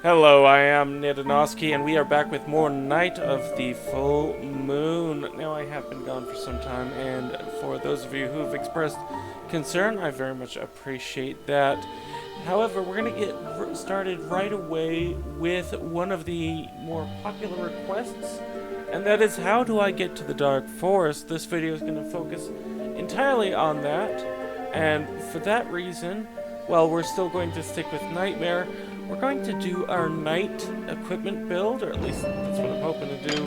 Hello, I am Nidanoski, and we are back with more Night of the Full Moon. Now, I have been gone for some time, and for those of you who have expressed concern, I very much appreciate that. However, we're going to get started right away with one of the more popular requests, and that is, how do I get to the Dark Forest? This video is going to focus entirely on that, and for that reason, while we're still going to stick with Nightmare, we're going to do our night equipment build, or at least that's what I'm hoping to do,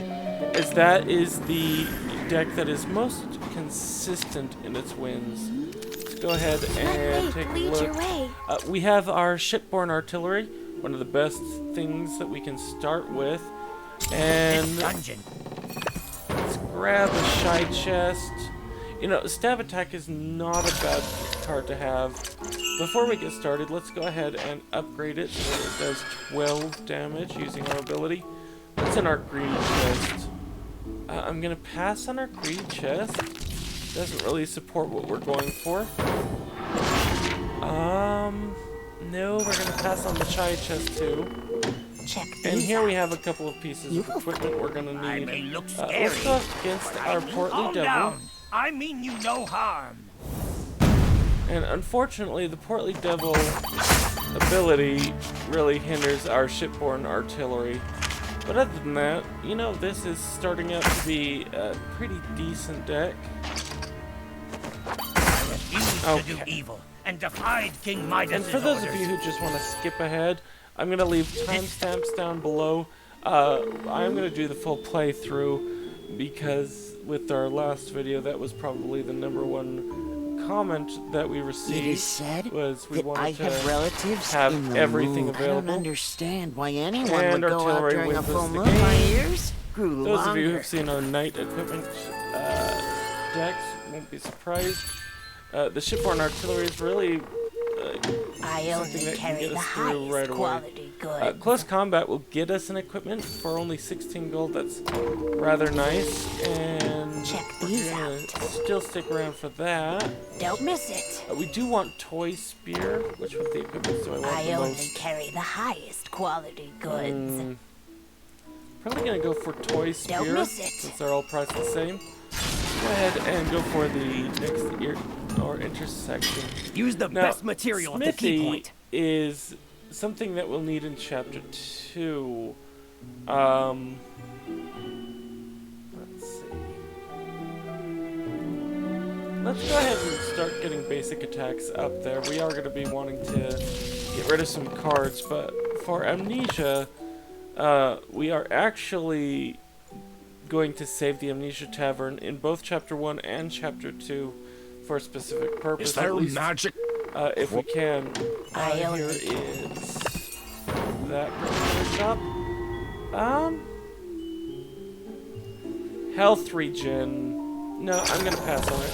as that is the deck that is most consistent in its wins. Let's go ahead and take a look. We have our shipborne artillery, one of the best things that we can start with. And let's grab a shy chest. You know, stab attack is not a bad card to have. Before we get started, let's go ahead and upgrade it so that it does 12 damage using our ability. What's in our greedy chest? I'm going to pass on our greedy chest. Doesn't really support what we're going for. No, we're going to pass on the shy chest too. And here we have a couple of pieces of equipment we're going to need. Let's go up against our portly devil. I mean you no harm. And unfortunately, the portly devil ability really hinders our shipborne artillery. But other than that, you know, this is starting out to be a pretty decent deck. I refused to do evil and defied King Midas's And for those of you who just want to skip ahead, I'm going to leave timestamps down below. I'm going to do the full playthrough because with our last video, that was probably the #1 comment that we received. It is said was we that wanted I have relatives have in the everything moon. available. I don't understand why anyone And would go out artillery during a wins full the moon. game. My ears grew Those longer. of you who've seen our night equipment decks won't be surprised. The shipborne artillery is really I something only that can carry get the us through highest right away. quality goods. Close combat will get us an equipment for only 16 gold. That's rather nice, and Check we're these gonna out. still stick around for that. Don't miss it. We do want toy spear. Which of the equipment do I want I the only most? carry the highest quality goods. Probably gonna go for toy spear Don't miss it. since they're all priced the same. Go ahead and go for the next intersection. use the Now, best material at the key smithy point. is something that we'll need in chapter 2. Let's see. Let's go ahead and start getting basic attacks up there. We are going to be wanting to get rid of some cards, but for Amnesia, we are actually going to save the Amnesia Tavern in both chapter 1 and chapter 2 for a specific purpose. Is there at least, magic? if we can. I Here only- is that particular shop. Health regen. No, I'm gonna pass on it.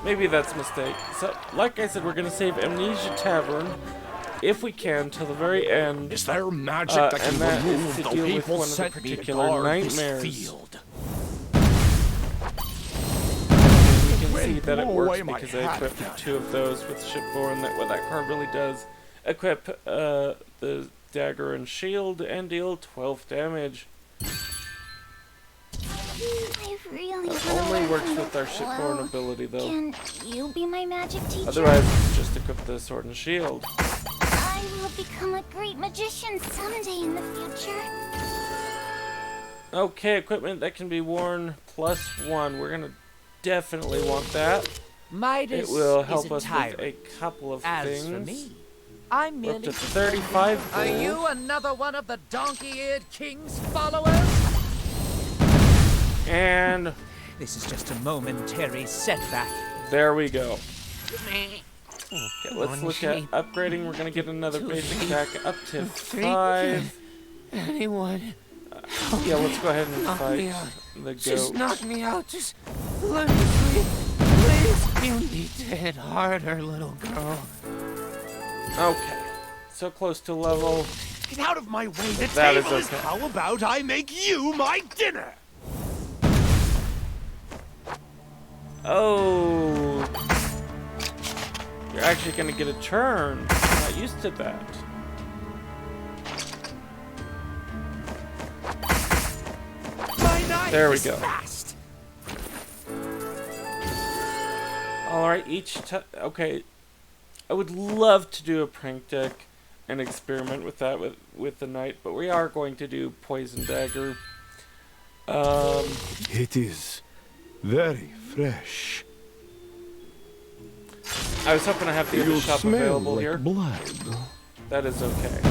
Maybe that's a mistake. So, like I said, we're gonna save Amnesia Tavern, if we can, till the very end. Is there magic that can and that is remove to the deal with people one of the sent me to particular guard nightmares. this field? You can see that it blow works away my because I hat equipped again. 2 of those with shipborne. What that card really does, equip the dagger and shield and deal 12 damage. I really That don't only know works what with our to shipborne follow. ability though. Can you be my magic teacher? Otherwise, it's just equip the sword and shield. I will become a great magician someday in the future. Okay, equipment that can be worn +1. We're gonna definitely want that. Midas It will help is a us with tyrant. a couple of As things. for me, I'm We're up merely... to 35 Are gold. you another one of the donkey-eared king's followers? And This is just a momentary setback. there we go. Okay, let's look at upgrading. We're gonna get another basic attack up to 5. Anyone, Yeah, let's go ahead and knock me fight out. the Just goat. knock me out. Just let me sleep. Please. You need to hit harder, little girl. Okay, so close to level. Get out of my way. The That is table is. okay. How about I make you my dinner? Oh, you're actually gonna get a turn. I'm not used to that. There we is go. fast. Alright, okay. I would love to do a prank deck and experiment with that with the knight, but we are going to do poison dagger. It is very fresh. I was hoping to have the other You shop smell available like here. blood. That is okay.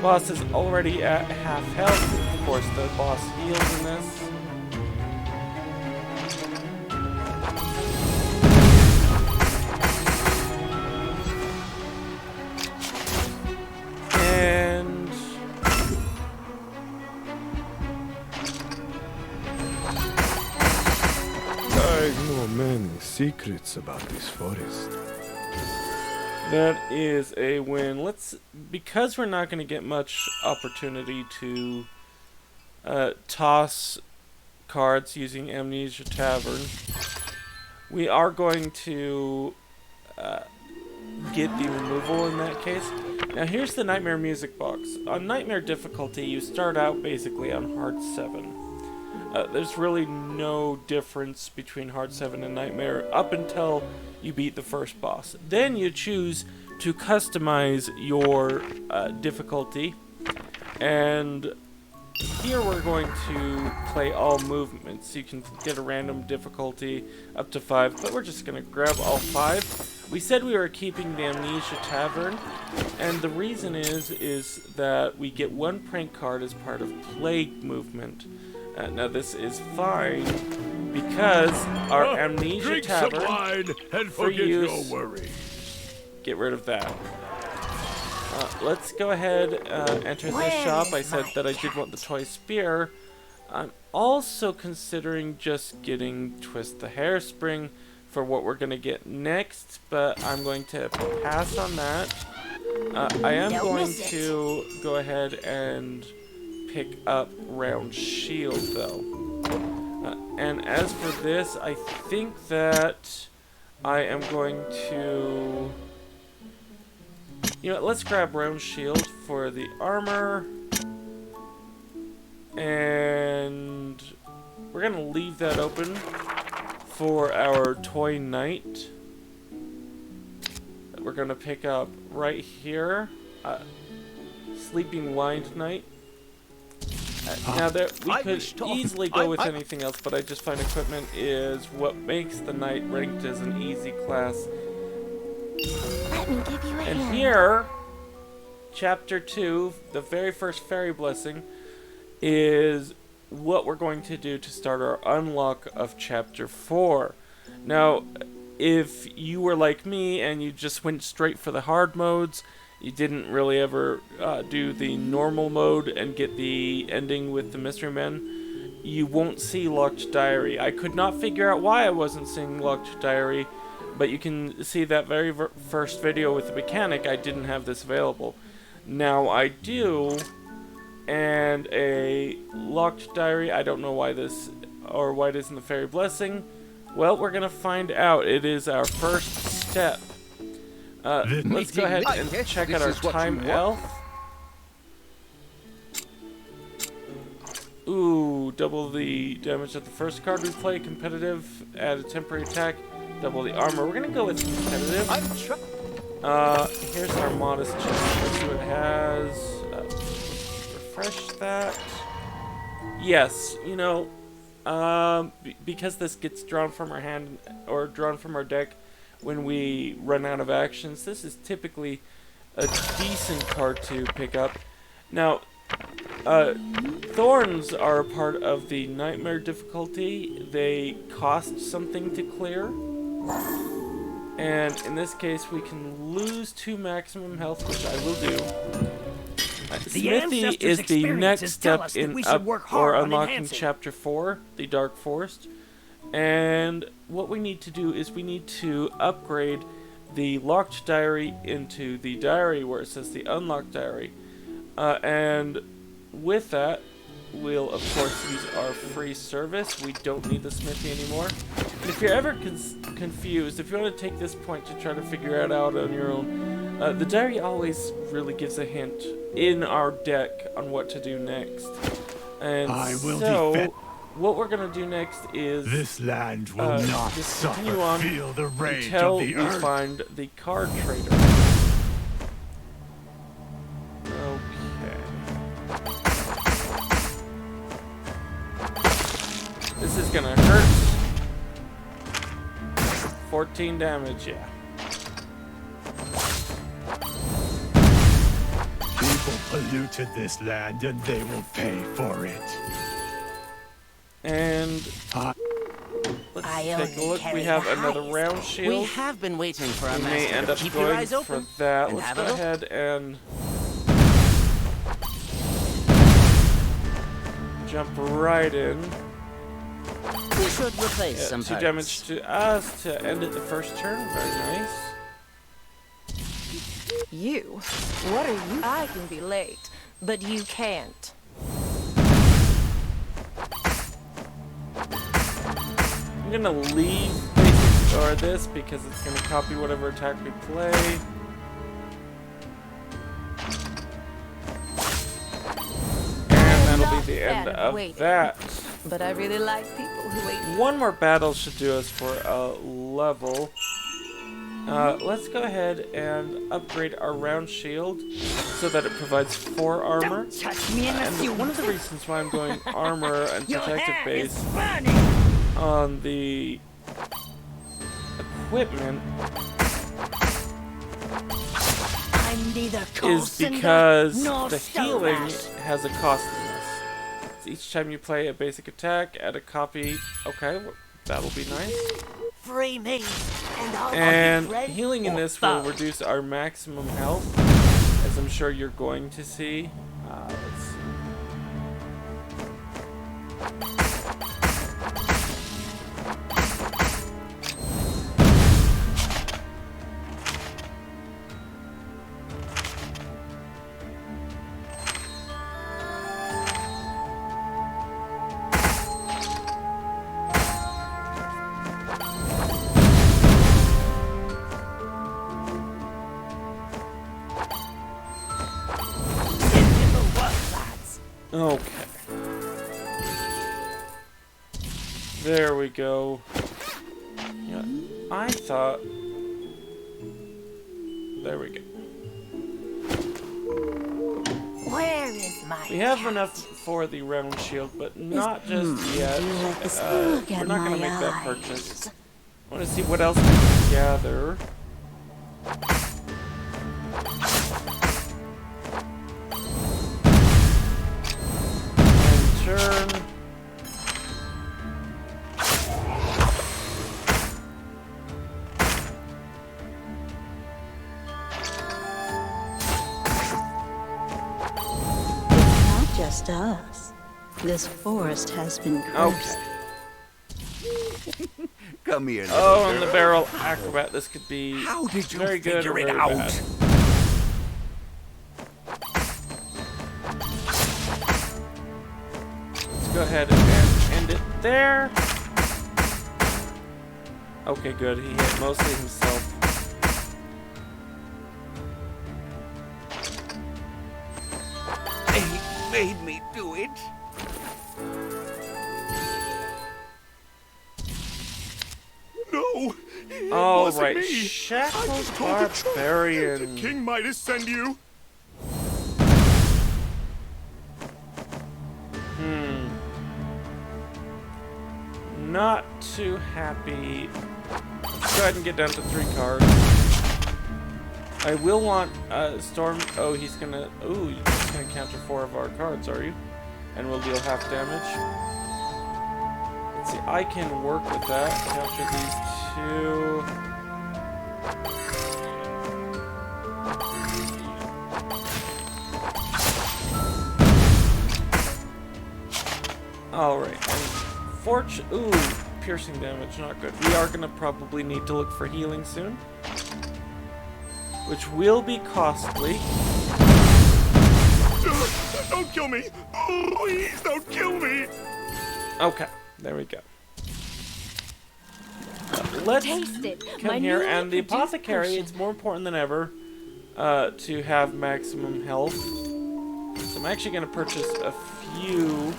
Boss is already at half health. Of course, the boss heals in this. And I know many secrets about this forest. that is a win. Because we're not going to get much opportunity to toss cards using Amnesia Tavern, we are going to get the removal in that case. Now here's the Nightmare Music Box. On Nightmare difficulty, you start out basically on Hard 7. There's really no difference between Hard 7 and Nightmare up until you beat the first boss. Then you choose to customize your difficulty, and here we're going to play all movements. You can get a random difficulty up to 5, but we're just going to grab all 5. We said we were keeping the Amnesia Tavern, and the reason is that we get 1 prank card as part of Plague movement. Now this is fine because our Amnesia Drink some Tavern wine and for forget use. your worries. Get rid of that. Let's go ahead enter this shop. I said that I did want the toy spear. I'm also considering just getting Twist the Hairspring for what we're going to get next, but I'm going to pass on that. I am going to go ahead and pick up Round Shield, though. And as for this, I think that I am going to... You know, let's grab Round Shield for the armor. And we're going to leave that open for our Toy Knight that we're going to pick up right here. Sleeping Wind Knight. Now, we could easily go with anything else, but I just find equipment is what makes the knight ranked as an easy class. Let me give you a And hand. here, Chapter 2, the very first Fairy Blessing, is what we're going to do to start our unlock of Chapter 4. Now, if you were like me and you just went straight for the hard modes, you didn't really ever do the normal mode and get the ending with the Mystery Men, you won't see Locked Diary. I could not figure out why I wasn't seeing Locked Diary, but you can see that very first video with the mechanic, I didn't have this available. Now I do, and a Locked Diary, I don't know why this, or why it isn't the Fairy Blessing. Well, we're gonna find out. It is our first step. Let's go ahead and check out our Time Elf. Ooh, double the damage of the first card we play. Competitive, add a temporary attack, double the armor. We're gonna go with competitive. Here's our modest chest. Let's see what it has. Refresh that. Yes, you know, because this gets drawn from our hand, or drawn from our deck when we run out of actions, this is typically a decent card to pick up. Now, Thorns are a part of the Nightmare difficulty. They cost something to clear. And in this case, we can lose 2 maximum health, which I will do. Smithy is the next step in unlocking Chapter 4, the Dark Forest. And what we need to do is we need to upgrade the Locked Diary into the diary where it says the Unlocked Diary. And with that, we'll of course use our free service. We don't need the smithy anymore. And if you're ever confused, if you want to take this point to try to figure it out on your own, the diary always really gives a hint in our deck on what to do next. And I will so, defend. what we're gonna do next is This land will not just suffer. continue on Feel the rage until of the we earth. find the card trader. Okay. This is gonna hurt. 14 damage, yeah. People polluted this land and they will pay for it. And let's take a look. We have another round We shield. have been waiting for our We may master end to up keep your going eyes for open. that. and Let's have go a look. ahead and jump right in. We should replace Yeah, some 2 parts. damage to us to end it the first turn. Very nice. You? What are you? I can be late, but you can't. I'm gonna leave basic or this because it's gonna copy whatever attack we play. And that'll be the end of that. But I really like people who wait. One more battle should do us for a level. Let's go ahead and upgrade our round shield so that it provides 4 armor. Touch me in the And one of the reasons why I'm going armor and Your protective hair is base burning. on the equipment I'm neither is Coulson because nor the healing Stoneash. has a cost in this. So each time you play a basic attack, add a copy. Okay, that'll be nice. Free me, and I'll And red healing in or this will foe. reduce our maximum health, as I'm sure you're going to see. Let's see. Okay. There we go. Yeah, I thought... There we go. Where is my We have cat? enough for the round shield, but not just yet. Look We're at not going to my make that eyes. purchase. I want to see what else we can gather. And turn. Not just us. This forest has been cursed. Okay. Come here. Oh, and the barrel acrobat. This could be How did you very good or figure it very out? bad. Let's go ahead and end it there. Okay, good. He hit mostly himself. They made me do it. No! It All wasn't right, me. Shackled I just told the truth. Barbarian. Did King Midas send you? Not too happy. Let's go ahead and get down to 3 cards. I will want Storm. Oh, he's gonna. Ooh, you're just gonna counter 4 of our cards, are you? And we'll deal half damage. Let's see. I can work with that. Counter these 2. Alright, and ooh, piercing damage, not good. We are gonna probably need to look for healing soon, which will be costly. Don't kill me! Please don't kill me! Okay, there we go. Let's Taste it. come My here, newly and the produced apothecary, potion. it's more important than ever to have maximum health. So I'm actually going to purchase a few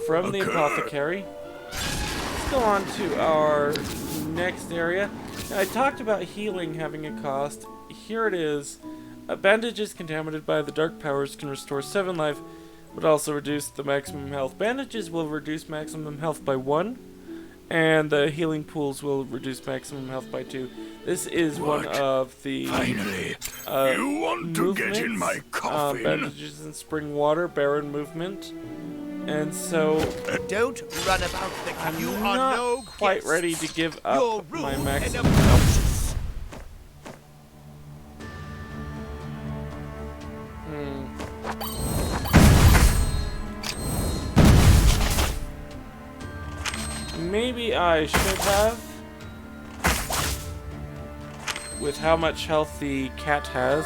from the apothecary. Let's go on to our next area. Now, I talked about healing having a cost. Here it is. Bandages contaminated by the dark powers can restore 7 life, but also reduce the maximum health. Bandages will reduce maximum health by 1, and the healing pools will reduce maximum health by 2. This is one of the Finally, you want to get in my coffin? bandages and spring water, barren movement, and so Don't run about the I'm You not are no quite guest. ready to give You're up rude my and maximum. obnoxious. Maybe I should have, with how much health the cat has.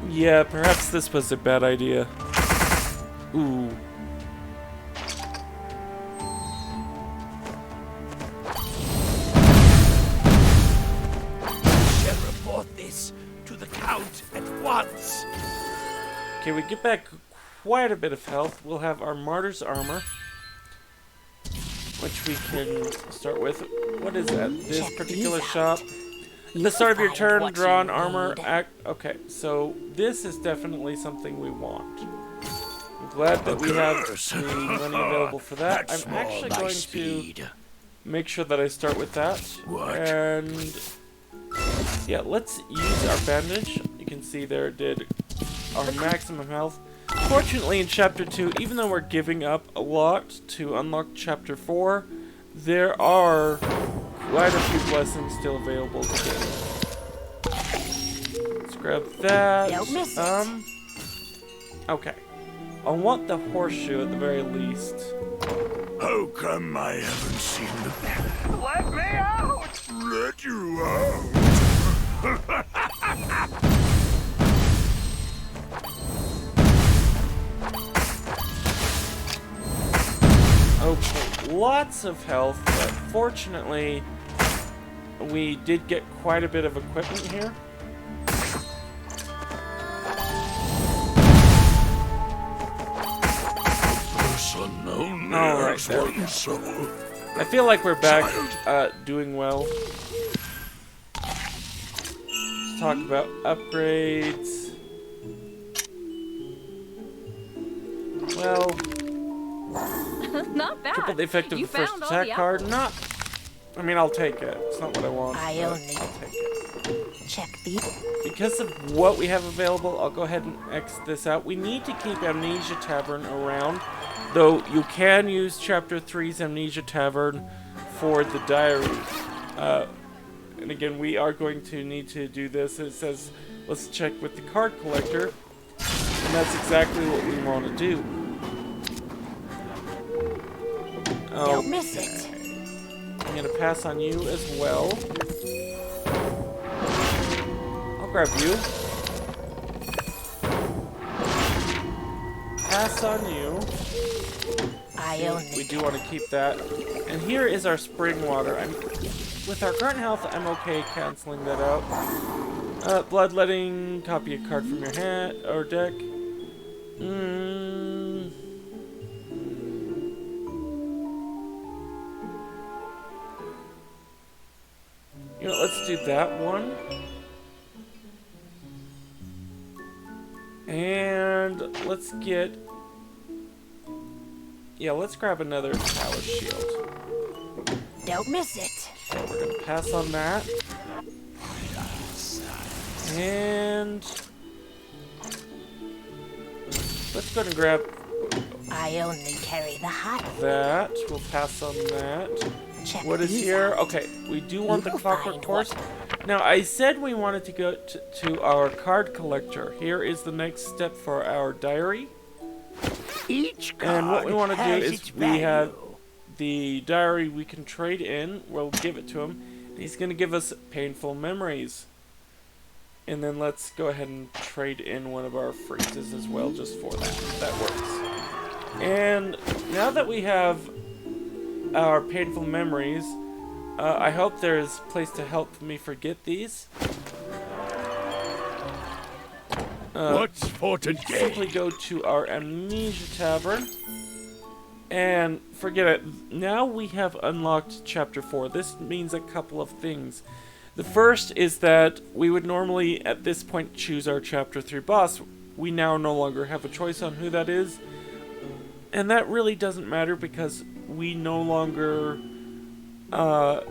Yeah, perhaps this was a bad idea. Ooh. Shall report this to the Count at once. Okay, we get back quite a bit of health. We'll have our Martyr's Armor, which we can start with. What is that? This Check particular these out. shop. At the start of your find turn, what draw you an armor. need. Okay, so this is definitely something we want. I'm glad that we have the money available for that. That's I'm actually more my going speed. to make sure that I start with that. What? And yeah, let's use our bandage. You can see there it did our maximum health. Fortunately, in Chapter 2, even though we're giving up a lot to unlock Chapter 4, there are quite a few blessings still available to get. Let's grab that. Don't miss it. Okay. I want the horseshoe at the very least. How come I haven't seen the... Let me out! Let you out? Okay, lots of health, but fortunately, we did get quite a bit of equipment here. Person only Alright, has there we one go. soul. I feel like we're back doing well. Let's talk about upgrades. Well, Not bad. triple the effect of You the first found all attack the card. Not. I mean, I'll take it. It's not what I want. I but only- I'll take it. Check the. Because of what we have available, I'll go ahead and X this out. We need to keep Amnesia Tavern around, though you can use Chapter 3's Amnesia Tavern for the diary. And again, we are going to need to do this. It says, let's check with the card collector, and that's exactly what we want to do. Don't miss it. I'm going to pass on you as well. I'll grab you. Pass on you. I only. We do want to keep that. And here is our spring water. With our current health, I'm okay canceling that out. Bloodletting, copy a card from your hand or deck. You know, let's do that one. And let's get... Yeah, let's grab another power shield. Don't miss it. Okay, we're gonna pass on that. And... let's go ahead and grab I only carry the hot. that. We'll pass on that. Check What is these here? out. Okay, we do want the You'll clockwork find horse. what- Now, I said we wanted to go to our card collector. Here is the next step for our diary. Each card And what we want to do has is its we have value. the diary we can trade in. We'll give it to him. And he's going to give us painful memories. And then let's go ahead and trade in one of our freezes as well, just for that. That works. And now that we have our painful memories, I hope there's a place to help me forget these. What's for today? Simply go to our Amnesia Tavern. And forget it. Now we have unlocked Chapter 4. This means a couple of things. The first is that we would normally, at this point, choose our Chapter 3 boss. We now no longer have a choice on who that is. And that really doesn't matter because we no longer have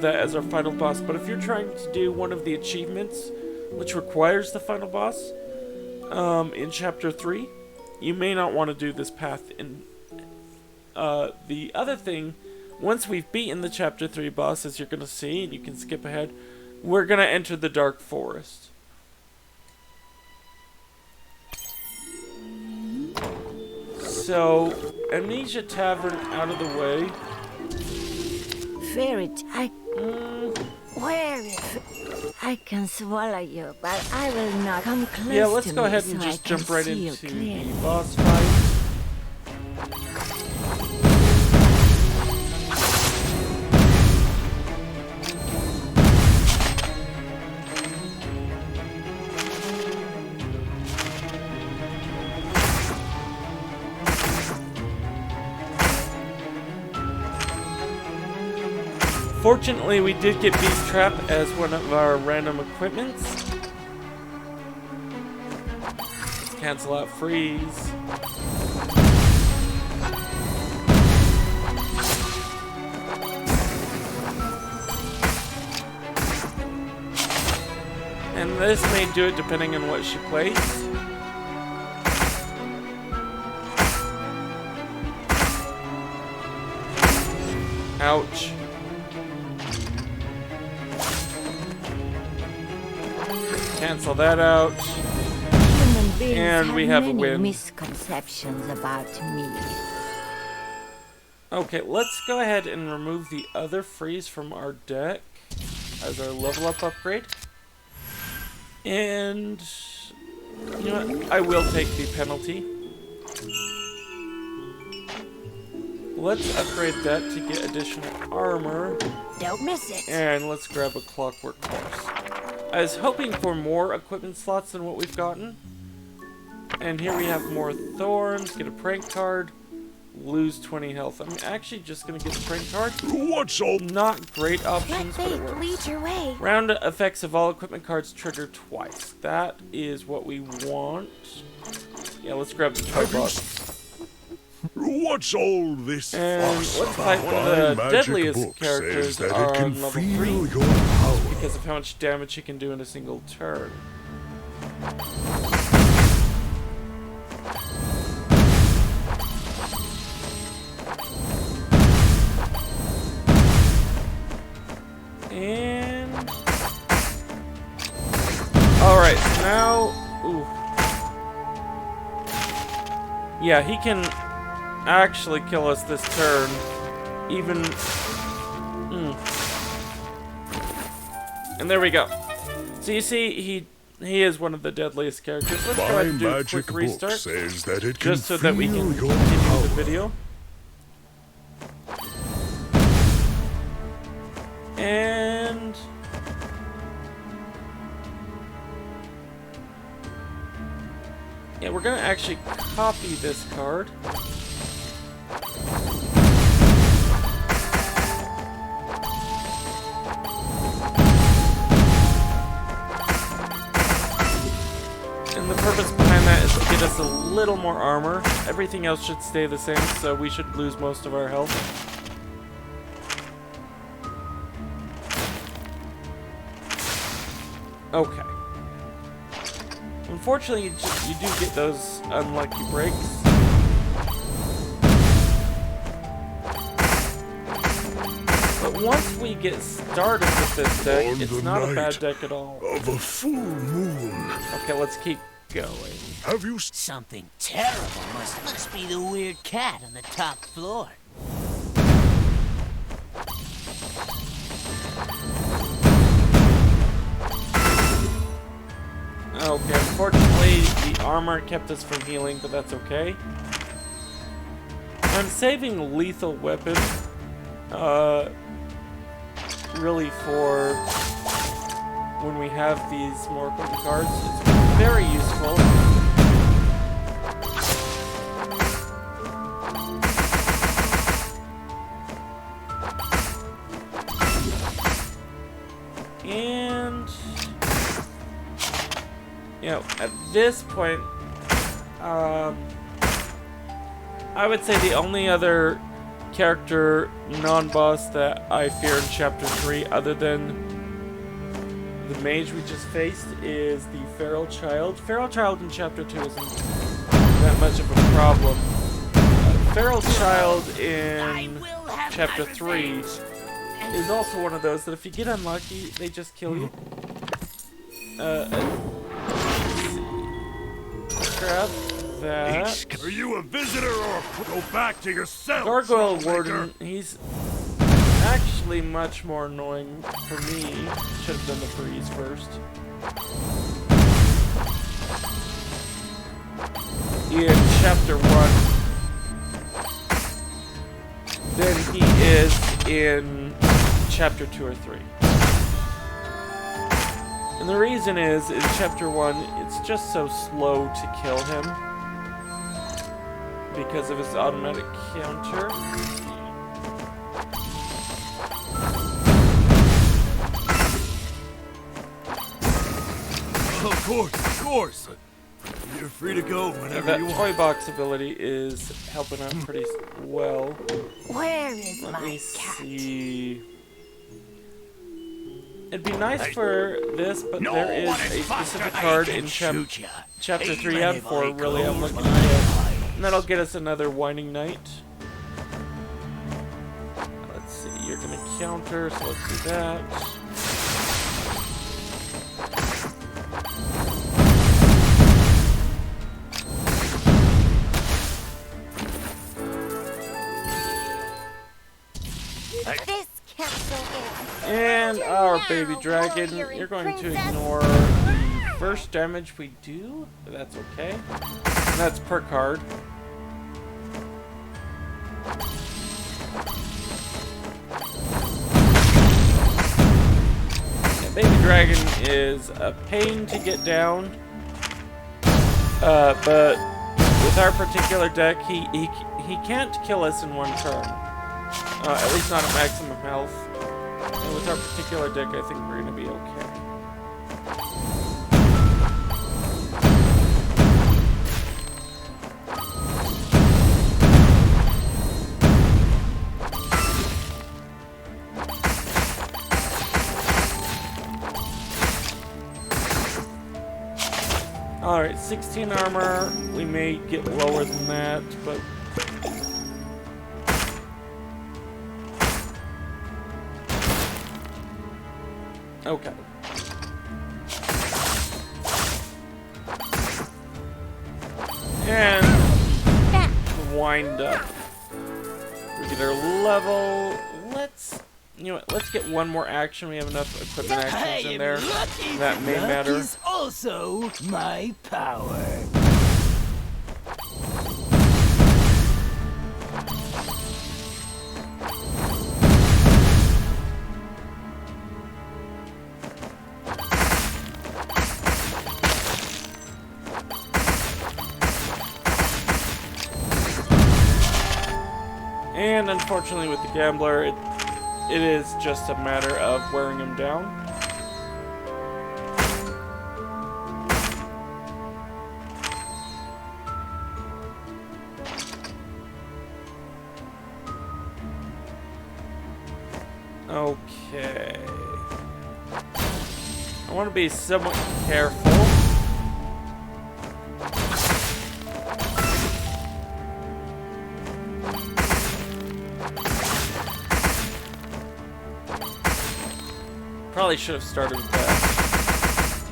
that as our final boss. But if you're trying to do one of the achievements, which requires the final boss, in Chapter 3, you may not want to do this path. In the other thing, once we've beaten the Chapter 3 boss, as you're going to see, and you can skip ahead, we're going to enter the Dark Forest. So, Amnesia Tavern out of the way. Fairy, where is I can swallow you, but I will not come close. Yeah, let's to go me ahead so and I just can jump right see you into clearly. the boss fight. Fortunately, we did get Beast Trap as one of our random equipments. Let's cancel out Freeze. And this may do it depending on what she plays. Ouch. Cancel that out. Human beings And we have a many win. misconceptions about me. Okay, let's go ahead and remove the other freeze from our deck as our level up upgrade. And you know what? I will take the penalty. Let's upgrade that to get additional armor. Don't miss it. And let's grab a clockwork course. I was hoping for more equipment slots than what we've gotten. And here we have more thorns, get a prank card, lose 20 health. I'm actually just going to get the prank card. What's all? Not great options, but it Let fate works. lead your way. Round effects of all equipment cards trigger twice. That is what we want. Yeah, let's grab the tripod. What's all this And fuss let's fight one of the My magic deadliest book characters says that it can on level feel 3 your power. because of how much damage he can do in a single turn. And alright, so now ooh. Yeah, he can actually kill us this turn. Even And there we go. So you see, he is one of the deadliest characters. Let's go ahead My and do a magic quick book restart, says that it can just so that we can feel your continue power. the video. And yeah, we're gonna actually copy this card. And the purpose behind that is to get us a little more armor. Everything else should stay the same, so we should lose most of our health. Okay. Unfortunately, you do get those unlucky breaks. But once we get started with this deck, On it's the not a night bad deck at all. Of a full moon. Okay, let's keep going. Have you Something terrible must be the weird cat on the top floor. Okay, unfortunately, the armor kept us from healing, but that's okay. I'm saving lethal weapon, really for when we have these more potent cards. It's very useful. And you know, at this point, I would say the only other character non-boss that I fear in Chapter 3, other than the mage we just faced, is the Feral Child. Feral Child in Chapter 2 isn't that much of a problem. Feral Child in Chapter 3 is also one of those that if you get unlucky, they just kill you. Grab that. Are you a visitor or go back to your cell? Gargoyle Warden, he's actually much more annoying for me. Should have done the freeze first. In Chapter 1 than he is in Chapter 2 or 3. And the reason is, in Chapter 1, it's just so slow to kill him because of his automatic counter. Of course. You're free to go whenever you want. That toy box ability is helping out pretty well. Where is Let my me cat? see. It'd be nice for this, but there is a specific card in Chapter 3 and 4, really, I'm looking to get. And that'll get us another Winding Knight. Let's see, you're gonna counter, so let's do that. This capsule is... And our baby dragon, you're going to ignore the first damage we do, but that's okay. And that's per card. Yeah, baby dragon is a pain to get down, but with our particular deck, he can't kill us in one turn. At least not at maximum health. And with our particular deck, I think we're going to be okay. Alright, 16 armor. We may get lower than that, but... okay. And wind up. We get our level. Let's, you know what, let's get one more action. We have enough equipment actions in there. That may matter. Is also my power. And unfortunately with the gambler, it is just a matter of wearing him down. Okay. I want to be somewhat careful. Probably should have started with that.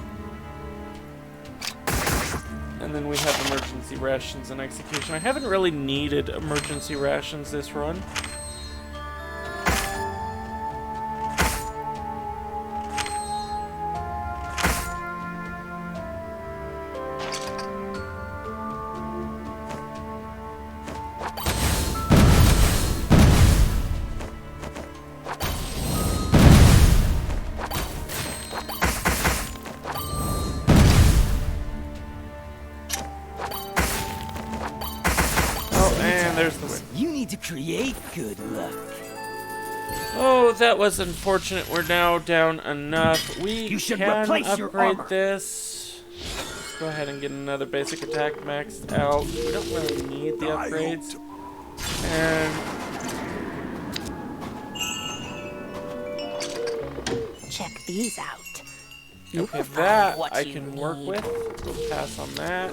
And then we have emergency rations and execution. I haven't really needed emergency rations this run. There's the win. You need to create good luck. Oh, that was unfortunate. We're now down enough. We should can replace your upgrade armor. this. Let's go ahead and get another basic attack maxed out. We don't really need the upgrades. And Check these out. okay, that I can work with. We'll pass on that.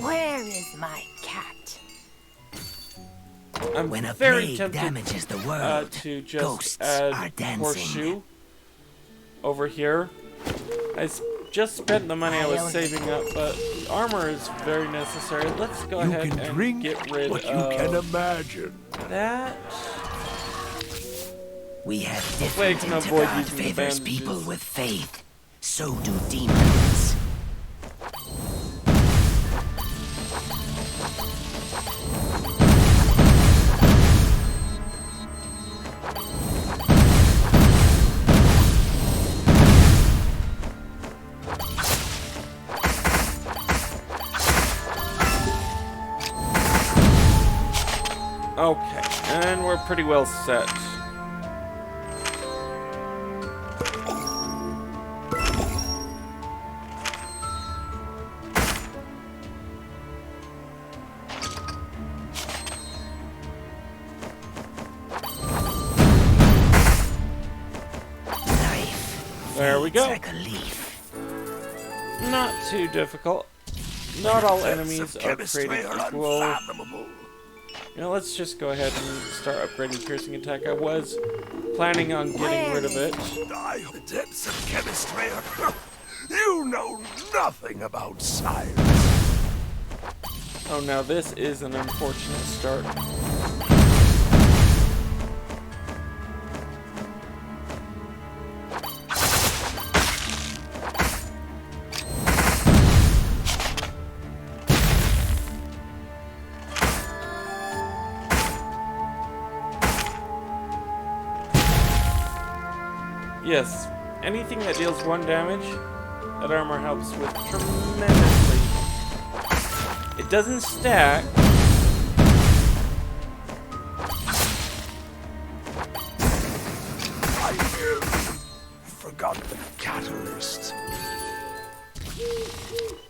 Where is my cat? I'm When a very plague tempted damages the world, to just ghosts add are dancing. horseshoe over here. I just spent the money I was saving up, but armor is very necessary. Let's go You ahead can and drink get rid what you of can imagine. that. We have Way I different can into avoid God using the favors people bandages. with faith. So do demons. Okay, and we're pretty well set. There we go. Like a leaf. Not too difficult. Not all enemies are created equal. You know, let's just go ahead and start upgrading piercing attack. I was planning on getting rid of it. The depths of chemistry. You know nothing about science. Oh, now this is an unfortunate start. Yes, anything that deals 1 damage, that armor helps with tremendously. It doesn't stack. I forgot the catalyst.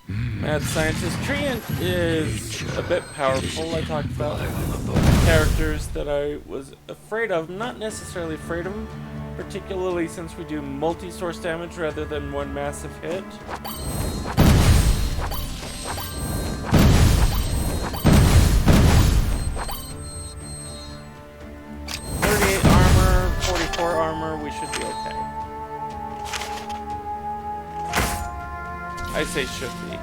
Mad Scientist Treant is a bit powerful. I talked about characters that I was afraid of. Not necessarily afraid of them, particularly since we do multi-source damage rather than one massive hit. Armor, 44 armor, we should be okay. I say should be.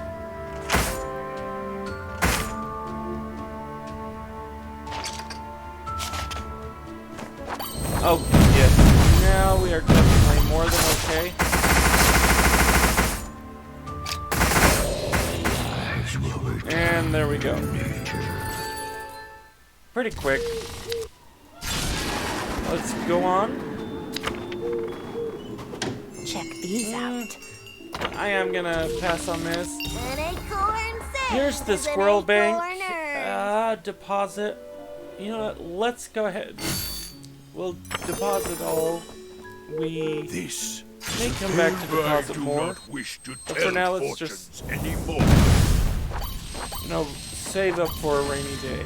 Okay, yes. Now we are definitely more than okay. And there we go. Pretty quick. Let's go on. Check these out. I am gonna pass on this. An acorn says Here's the an squirrel bank. acorner. Deposit. You know what? Let's go ahead. We'll deposit all. We This may come back to deposit I do more. not wish to But tell for now, let's fortunes just anymore. save up for a rainy day.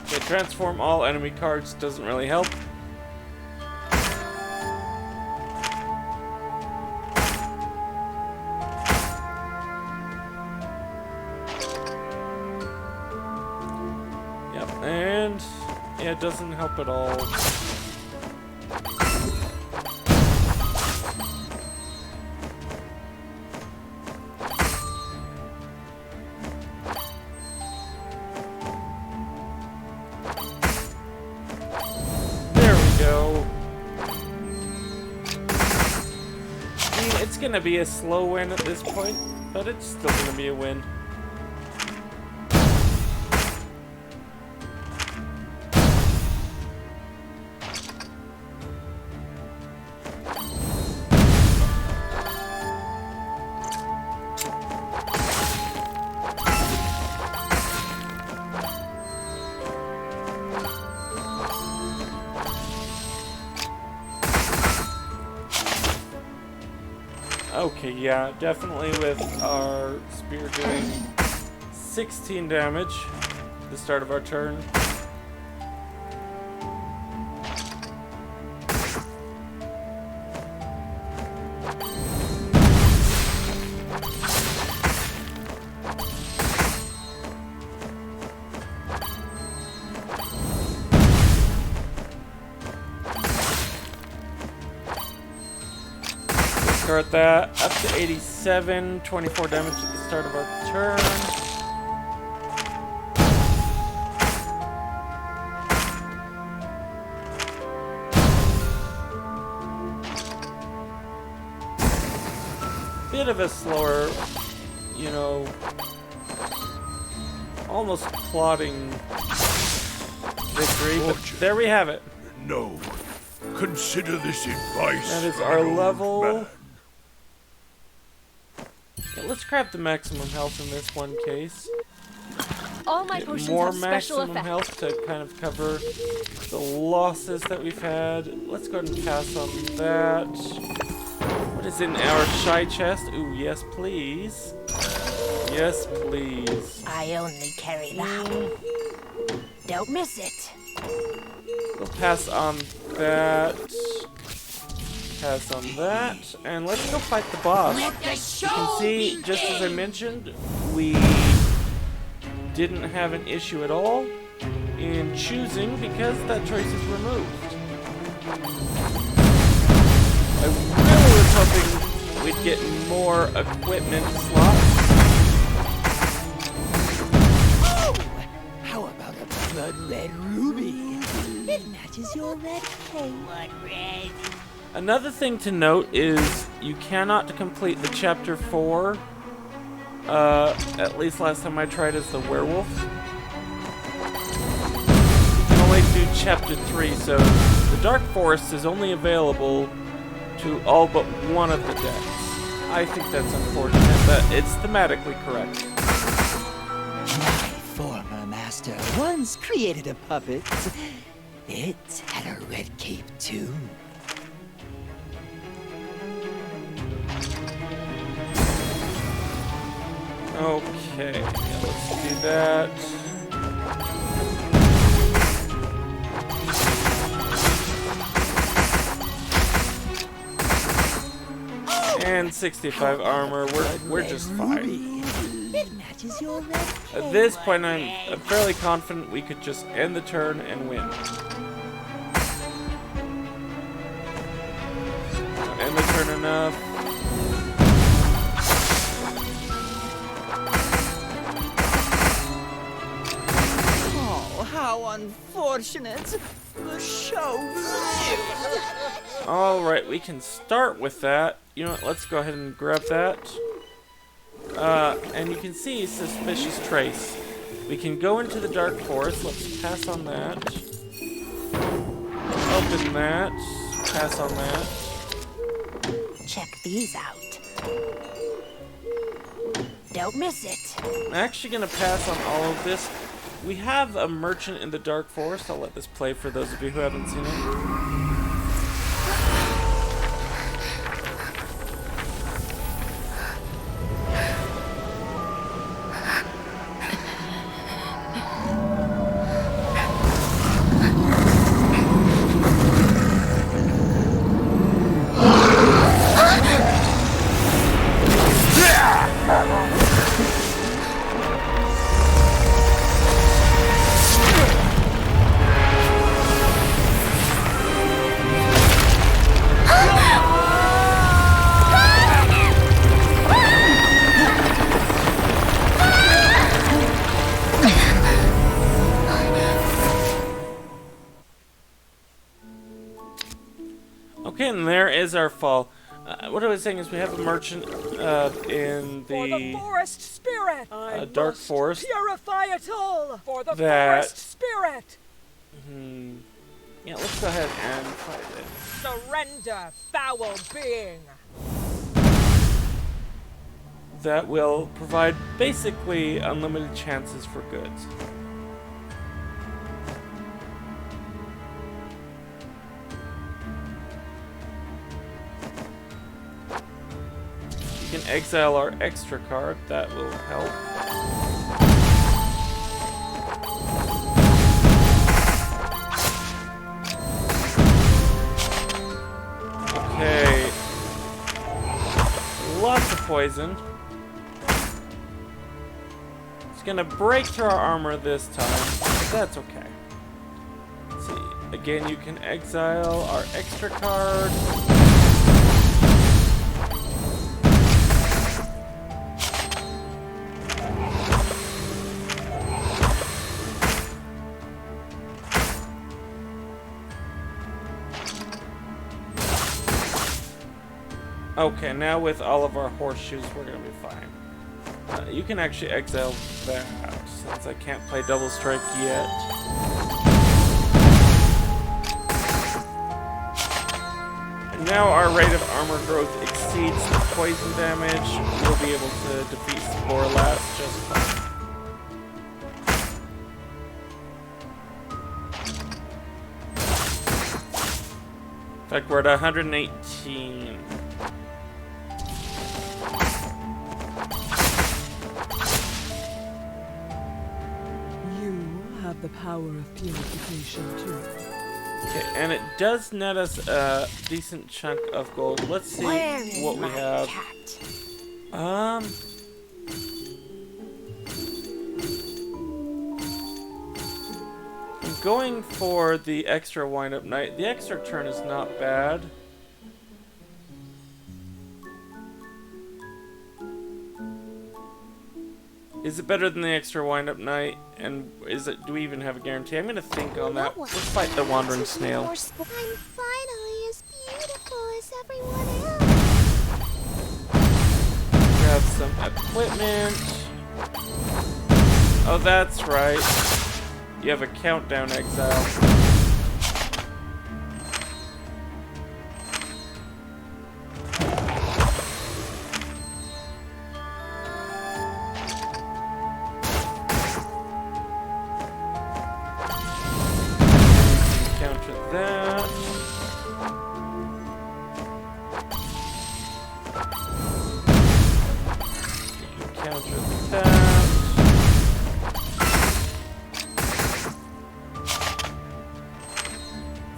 Okay, transform all enemy cards doesn't really help. doesn't help at all. There we go. I mean, it's gonna be a slow win at this point, but it's still gonna be a win. Okay, yeah, definitely with our spear doing 16 damage at the start of our turn. Start that up to 87, 24 damage at the start of our turn. Bit of a slower, you know, almost plodding victory, but there we have it. No. Consider this advice. That is from our an old level. man. Yeah, let's grab the maximum health in this one case. All my Get potions more have special maximum effects. health to kind of cover the losses that we've had. Let's go ahead and pass on that. What is in our shy chest? Ooh, yes, please. Yes, please. I only carry that. Don't miss it. We'll pass on that. Pass on that. And let's go fight the boss. You can see, just as I mentioned, we didn't have an issue at all in choosing because that choice is removed. I really was hoping we'd get more equipment slots. Oh! How about a blood red ruby? It matches your red cape. Blood red. Another thing to note is you cannot complete the chapter 4. At least last time I tried as the werewolf. You can only do chapter 3, so the Dark Forest is only available to all but one of the decks. I think that's unfortunate, but it's thematically correct. My former master once created a puppet. It had a red cape too. Okay, yeah, let's do that. And 65 armor, we're just fine. It matches your red cape. At this point, I'm fairly confident we could just end the turn and win. End the turn enough. Oh, how unfortunate. The show. Alright, we can start with that. You know what, let's go ahead and grab that. And you can see Suspicious Trace. We can go into the Dark Forest. Let's pass on that. Open that. Pass on that. Check these out. Don't miss it. I'm actually going to pass on all of this. We have a merchant in the Dark Forest. I'll let this play for those of you who haven't seen it. Okay, and there is our fall. What I was saying is we have a merchant in For the forest spirit, dark forest. Purify it all. For the That- forest spirit. Yeah, let's go ahead and fight it. Surrender, foul being. That will provide basically unlimited chances for goods. You can exile our extra card, that will help. Okay. Lots of poison. It's gonna break through our armor this time, but that's okay. Let's see. Again, you can exile our extra card. Okay, now with all of our horseshoes, we're gonna be fine. You can actually exile that, since I can't play double strike yet. And now our rate of armor growth exceeds the poison damage. We'll be able to defeat Sporelast just fine. In fact, we're at 118. The power of purification too. Okay, and it does net us a decent chunk of gold. Let's see what we have. I'm going for the extra wind-up night. The extra turn is not bad. Is it better than the extra wind-up night? And is it? Do we even have a guarantee? I'm gonna think on that. Let's fight the wandering snail. I'm finally as beautiful as everyone else. Grab some equipment. Oh, that's right. You have a countdown exile.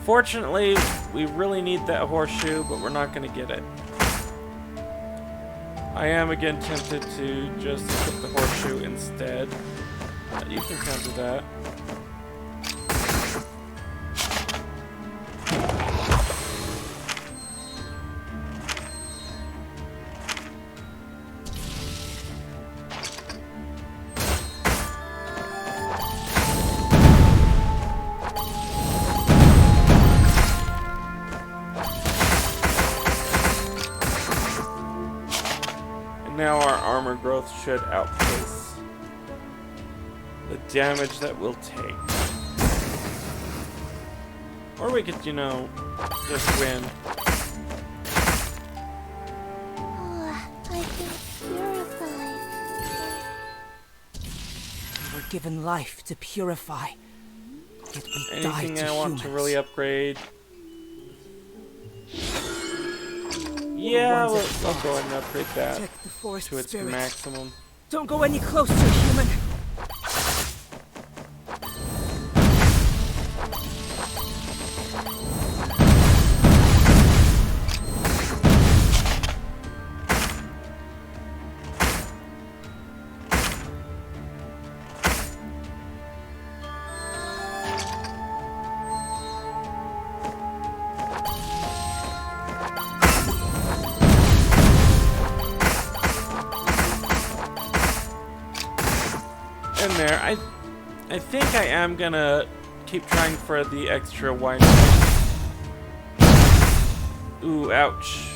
Fortunately, we really need that horseshoe, but we're not going to get it. I am again tempted to just equip the horseshoe instead. You can counter that. Now our armor growth should outpace the damage that we'll take. Or we could, you know, just win. I feel purified. We were given life to purify. Yet we died Anything to I want humans. to really upgrade? Yeah, I'll go ahead and upgrade that to its maximum. Don't go any closer, human. In there, I think I am gonna keep trying for the extra wine. Ooh, ouch.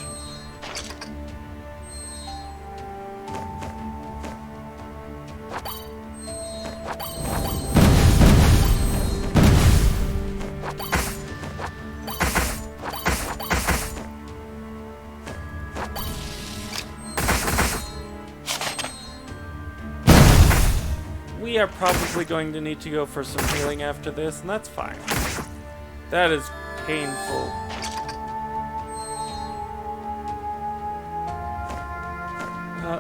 We are probably going to need to go for some healing after this, and that's fine. That is painful.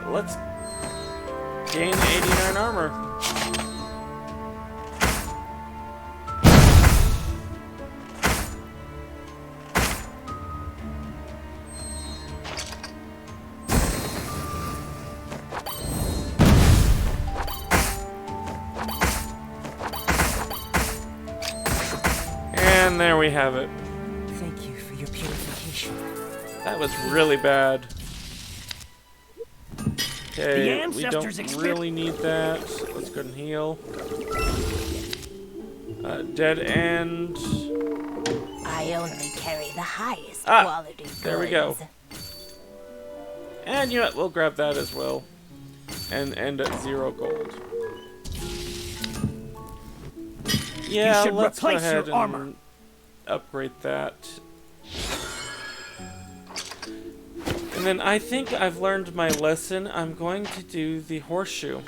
Let's gain 89 armor. And there we have it. Thank you for your purification. That was really bad. Okay, we ancestors don't really need that. Let's go and heal. Dead end. I only carry the highest Ah, quality there we go. And you know what, we'll grab that as well. And end at 0 gold. Yeah, should let's go replace ahead your armor. and upgrade that. And then I think I've learned my lesson. I'm going to do the horseshoe.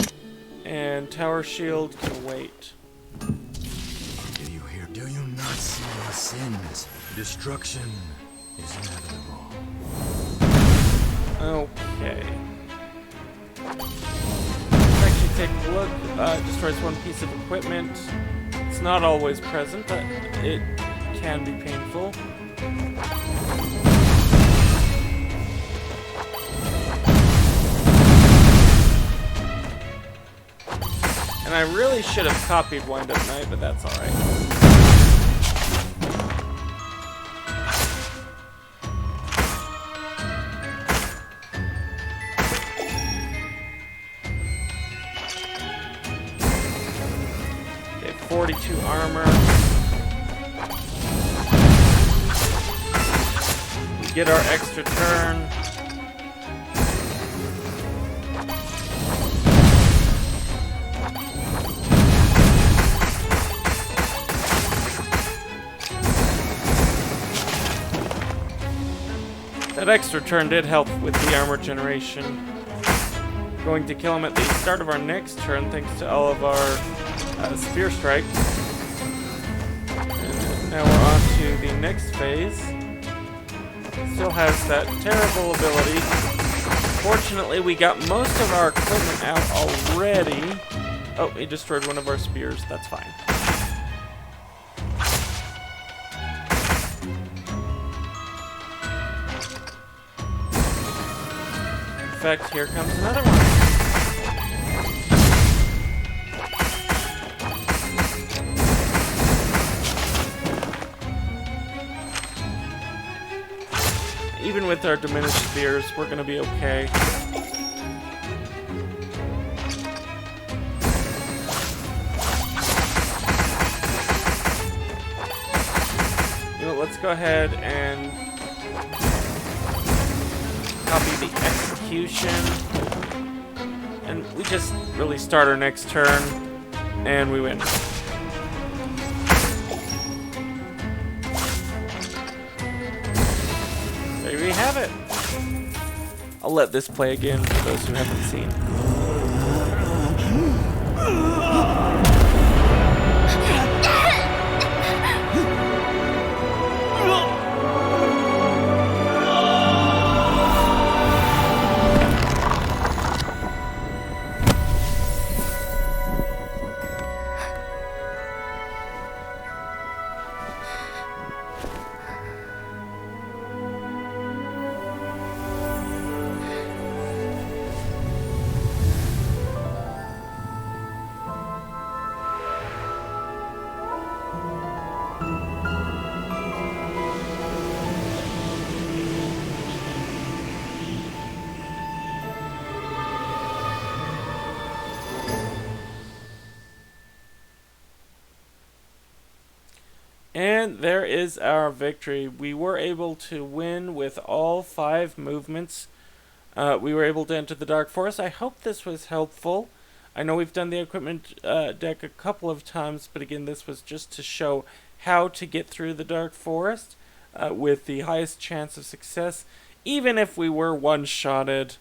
And tower shield can wait. Do you hear? Do you not see your sins? Destruction is inevitable. Okay. Let's actually take a look. Destroys one piece of equipment. It's not always present, but it can be painful. And I really should have copied Wind Up Night, but that's alright. Okay, 42 armor. We get our extra turn. That extra turn did help with the armor generation. We're going to kill him at the start of our next turn thanks to all of our spear strikes. And now we're on to the next phase. Still has that terrible ability. Fortunately, we got most of our equipment out already. Oh, he destroyed one of our spears. That's fine. In fact, here comes another one. Even with our diminished spears, we're gonna be okay. You know, let's go ahead and copy the execution. And we just really start our next turn, and we win. There we have it. I'll let this play again for those who haven't seen. And there is our victory. We were able to win with all 5 movements. We were able to enter the Dark Forest. I hope this was helpful. I know we've done the equipment deck a couple of times, but again, this was just to show how to get through the Dark Forest with the highest chance of success, even if we were one-shotted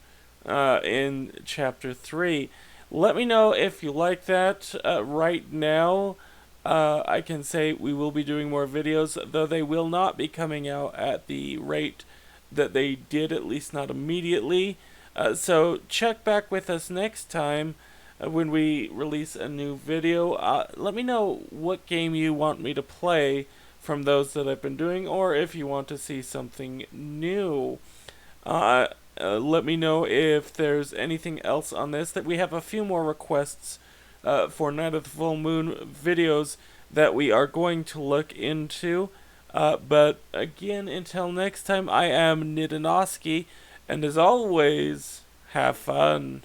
in Chapter 3. Let me know if you like that. Right now, I can say we will be doing more videos, though they will not be coming out at the rate that they did, at least not immediately. So check back with us next time when we release a new video. Let me know what game you want me to play from those that I've been doing, or if you want to see something new. Let me know if there's anything else on this. That we have a few more requests for Night of the Full Moon videos that we are going to look into. But again, until next time, I am Nidanoski, and as always, have fun.